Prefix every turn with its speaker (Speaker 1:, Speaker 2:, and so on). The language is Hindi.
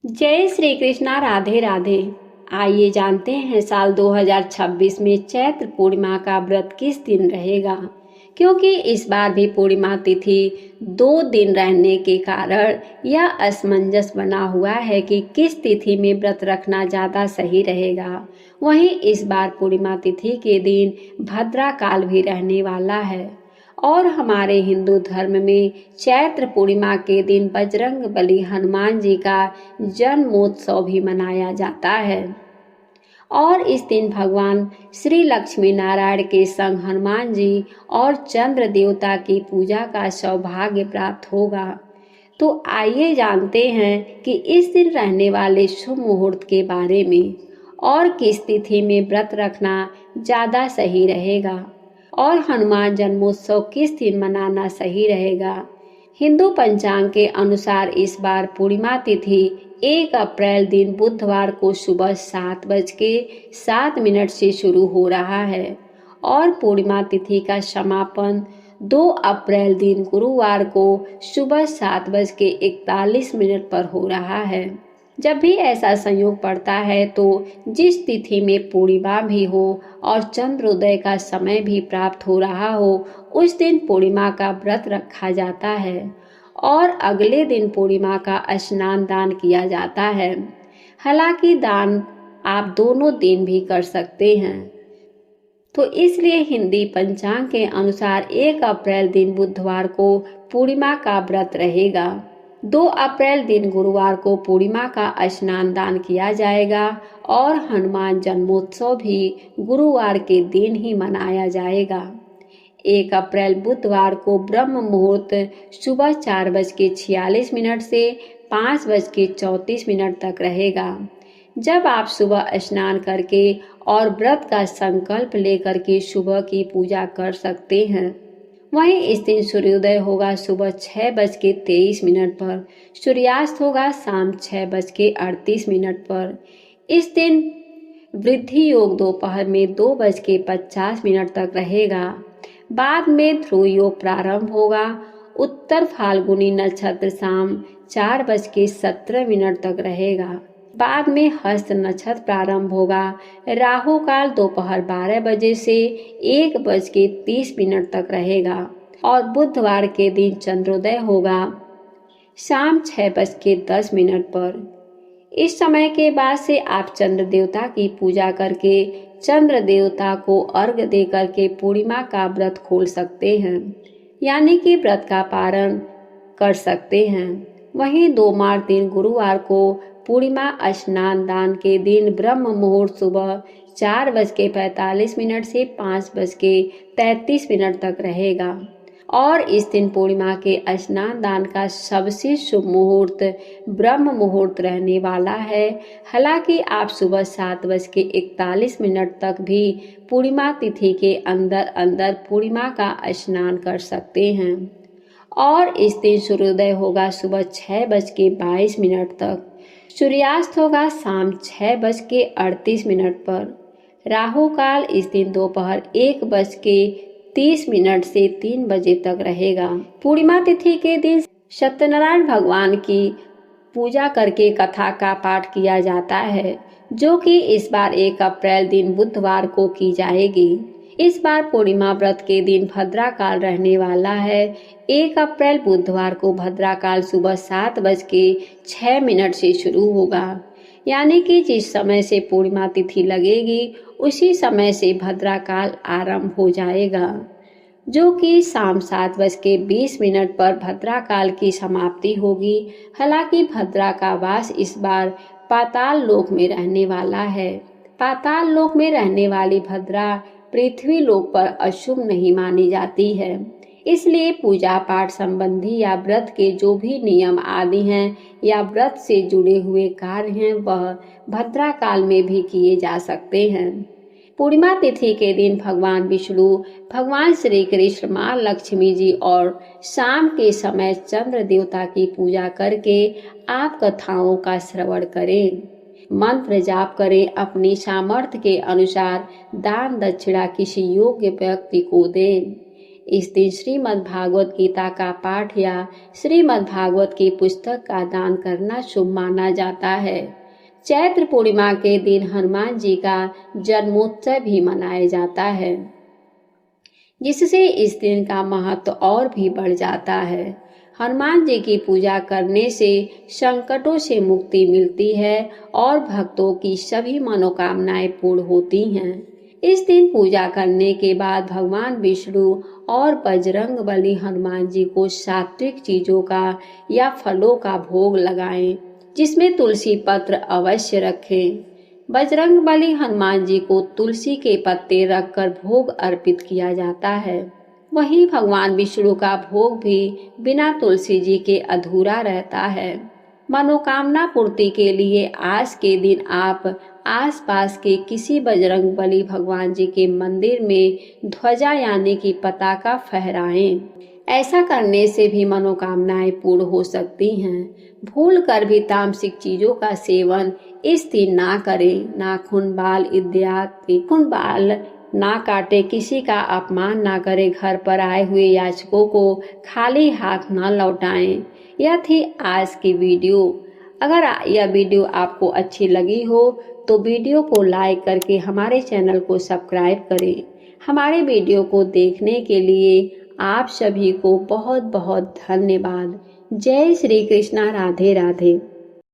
Speaker 1: जय श्री कृष्णा। राधे राधे। आइए जानते हैं साल 2026 में चैत्र पूर्णिमा का व्रत किस दिन रहेगा। क्योंकि इस बार भी पूर्णिमा तिथि 2 दिन रहने के कारण यह असमंजस बना हुआ है कि किस तिथि में व्रत रखना ज़्यादा सही रहेगा। वहीं इस बार पूर्णिमा तिथि के दिन भद्रा काल भी रहने वाला है और हमारे हिंदू धर्म में चैत्र पूर्णिमा के दिन बजरंग बली हनुमान जी का जन्मोत्सव भी मनाया जाता है और इस दिन भगवान श्री लक्ष्मी नारायण के संग हनुमान जी और चंद्र देवता की पूजा का सौभाग्य प्राप्त होगा। तो आइए जानते हैं कि इस दिन रहने वाले शुभ मुहूर्त के बारे में और किस तिथि में व्रत रखना ज़्यादा सही रहेगा और हनुमान जन्मोत्सव किस दिन मनाना सही रहेगा। हिंदू पंचांग के अनुसार इस बार पूर्णिमा तिथि 1 अप्रैल दिन बुधवार को सुबह 7:07 से शुरू हो रहा है और पूर्णिमा तिथि का समापन 2 अप्रैल दिन गुरुवार को सुबह 7:41 पर हो रहा है। जब भी ऐसा संयोग पड़ता है तो जिस तिथि में पूर्णिमा भी हो और चंद्रोदय का समय भी प्राप्त हो रहा हो, उस दिन पूर्णिमा का व्रत रखा जाता है और अगले दिन पूर्णिमा का स्नान दान किया जाता है। हालांकि दान आप दोनों दिन भी कर सकते हैं। तो इसलिए हिंदी पंचांग के अनुसार 1 अप्रैल दिन बुधवार को पूर्णिमा का व्रत रहेगा। 2 अप्रैल दिन गुरुवार को पूर्णिमा का स्नान दान किया जाएगा और हनुमान जन्मोत्सव भी गुरुवार के दिन ही मनाया जाएगा। 1 अप्रैल बुधवार को ब्रह्म मुहूर्त सुबह 4:46 से 5:34 तक रहेगा। जब आप सुबह स्नान करके और व्रत का संकल्प लेकर के सुबह की पूजा कर सकते हैं। वहीं इस दिन सूर्योदय होगा सुबह 6:23 पर, सूर्यास्त होगा शाम 6:38 पर। इस दिन वृद्धि योग दोपहर में 2:50 तक रहेगा। बाद में ध्रुव योग प्रारंभ होगा। उत्तर फाल्गुनी नक्षत्र शाम 4:17 तक रहेगा। बाद में हस्त नक्षत्र प्रारंभ होगा। राहु काल दोपहर 12 बजे से 1:30 तक रहेगा और बुधवार के दिन चंद्रोदय होगा शाम 6:10 पर। इस समय के बाद से आप चंद्र देवता की पूजा करके चंद्र देवता को अर्घ्य दे करके पूर्णिमा का व्रत खोल सकते हैं, यानी कि व्रत का पारण कर सकते हैं। वहीं 2 मार्च दिन गुरुवार को पूर्णिमा स्नान दान के दिन ब्रह्म मुहूर्त सुबह 4:45 से 5:33 तक रहेगा और इस दिन पूर्णिमा के स्नान दान का सबसे शुभ मुहूर्त ब्रह्म मुहूर्त रहने वाला है। हालांकि आप सुबह 7:41 तक भी पूर्णिमा तिथि के अंदर पूर्णिमा का स्नान कर सकते हैं और इस दिन सूर्योदय होगा सुबह 6:22 तक, सूर्यास्त होगा शाम 6:38 पर। राहु काल इस दिन दोपहर 1:30 से 3 बजे तक रहेगा। पूर्णिमा तिथि के दिन सत्यनारायण भगवान की पूजा करके कथा का पाठ किया जाता है, जो कि इस बार 1 अप्रैल दिन बुधवार को की जाएगी। इस बार पूर्णिमा व्रत के दिन भद्रा काल रहने वाला है। 1 अप्रैल बुधवार को भद्रा काल सुबह 7:06 से शुरू होगा, यानी कि जिस समय से पूर्णिमा तिथि लगेगी उसी समय से भद्रा काल आरंभ हो जाएगा, जो कि शाम 7:20 पर भद्रा काल की समाप्ति होगी। हालांकि भद्रा का वास इस बार पाताल लोक में रहने वाला है। पाताल लोक में रहने वाली भद्रा पृथ्वी लोक पर अशुभ नहीं मानी जाती है, इसलिए पूजा पाठ संबंधी या व्रत के जो भी नियम आदि हैं या व्रत से जुड़े हुए कार्य हैं वह भद्रा काल में भी किए जा सकते हैं। पूर्णिमा तिथि के दिन भगवान विष्णु, भगवान श्री कृष्ण, माँ लक्ष्मी जी और शाम के समय चंद्र देवता की पूजा करके आप कथाओं का श्रवण करें, मंत्र जाप करें, अपनी सामर्थ्य के अनुसार दान दक्षिणा किसी योग्य व्यक्ति को दें। इस दिन श्रीमद् भागवत गीता का पाठ या श्रीमद् भागवत की पुस्तक का दान करना शुभ माना जाता है। चैत्र पूर्णिमा के दिन हनुमान जी का जन्मोत्सव भी मनाया जाता है, जिससे इस दिन का महत्व और भी बढ़ जाता है। हनुमान जी की पूजा करने से संकटों से मुक्ति मिलती है और भक्तों की सभी मनोकामनाएं पूर्ण होती हैं। इस दिन पूजा करने के बाद भगवान विष्णु और बजरंगबली हनुमान जी को सात्विक चीजों का या फलों का भोग लगाएं, जिसमें तुलसी पत्र अवश्य रखें। बजरंगबली हनुमान जी को तुलसी के पत्ते रखकर भोग अर्पित किया जाता है। वहीं भगवान विष्णु का भोग भी बिना तुलसी जी के अधूरा रहता है। मनोकामना पूर्ति के लिए आज के दिन आप आसपास के किसी बजरंगबली भगवान जी के मंदिर में ध्वजा यानी कि पताका फहराएं। ऐसा करने से भी मनोकामनाएं पूर्ण हो सकती हैं। भूल कर भी तामसिक चीजों का सेवन इस दिन ना करें। नाखून, बाल इत्यादि बाल ना काटे, किसी का अपमान ना करें, घर पर आए हुए याचकों को खाली हाथ ना लौटाएं। यह थी आज की वीडियो। अगर यह वीडियो आपको अच्छी लगी हो तो वीडियो को लाइक करके हमारे चैनल को सब्सक्राइब करें। हमारे वीडियो को देखने के लिए आप सभी को बहुत बहुत धन्यवाद। जय श्री कृष्णा। राधे राधे।